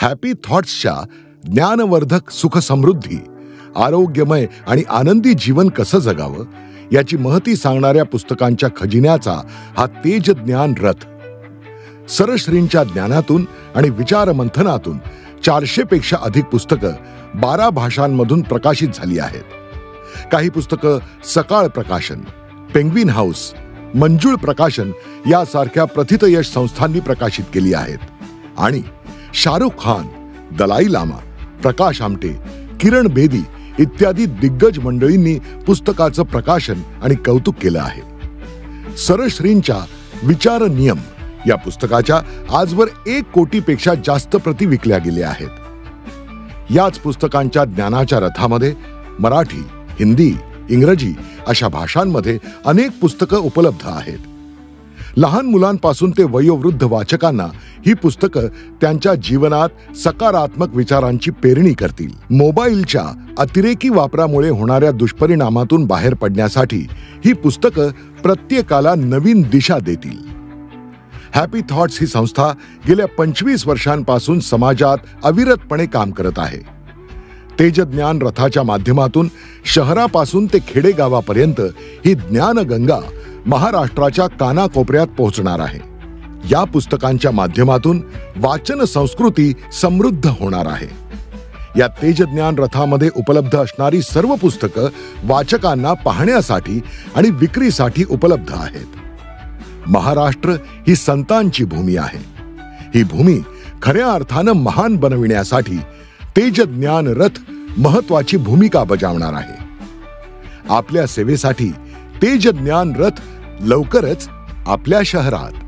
Happy थॉट्सच्या ज्ञानवर्धक सुख समृद्धी, आरोग्यमय आणि आनंदी जीवन कसं जगावं याची महती सांगणाऱ्या पुस्तकांच्या खजिन्याचा हा तेज ज्ञान रथ. सरश्रींच्या ज्ञानातून आणि विचार मंथनातून 400 पेक्षा अधिक पुस्तकं 12 भाषांमधून प्रकाशित झाली आहेत. काही पुस्तकं सकाळ प्रकाशन, पेंग्विन हाऊस, मंजुळ प्रकाशन यासारख्या प्रथितयश संस्थांनी प्रकाशित केली आहेत. आणि शाहरुख खान, दलाई लामा, प्रकाश आमटे, किरण बेदी इत्यादी दिग्गज मंडळींनी पुस्तकाचं प्रकाशन आणि कौतुक केलं आहे. सरश्रींच्या विचार नियम या पुस्तकाच्या आजवर 1 कोटीपेक्षा जास्त प्रती विकल्या गेल्या आहेत. याच पुस्तकांच्या ज्ञानाच्या रथामध्ये मराठी, हिंदी, इंग्रजी अशा भाषांमध्ये अनेक पुस्तकं उपलब्ध आहेत. लहान मुलांपासून ते वयोवृद्ध वाचकांना ही पुस्तकं त्यांच्या जीवनात सकारात्मक विचारांची पेरणी करतील. मोबाईलच्या अतिरेकी वापरामुळे होणाऱ्या दुष्परिणामातून बाहेर पडण्यासाठी ही पुस्तकं प्रत्येकाला नवीन दिशा देतील. हॅपी थॉट्स ही संस्था गेल्या 25 वर्षांपासून समाजात अविरतपणे काम करत आहे. तेजज्ञान रथाच्या माध्यमातून शहरापासून ते खेडेगावापर्यंत ही ज्ञानगंगा महाराष्ट्राच्या कानाकोपऱ्यात पोहोचणार आहे. या पुस्तकांच्या माध्यमातून वाचन संस्कृती समृद्ध होणार आहे. या तेजज्ञान रथामध्ये उपलब्ध असणारी सर्व पुस्तकं वाचकांना पाहण्यासाठी आणि विक्रीसाठी उपलब्ध आहेत. महाराष्ट्र ही संतांची भूमी आहे. ही भूमी खऱ्या अर्थानं महान बनविण्यासाठी तेजज्ञान रथ महत्वाची भूमिका बजावणार आहे. आपल्या सेवेसाठी तेजज्ञान रथ लवकरच आपल्या शहरात.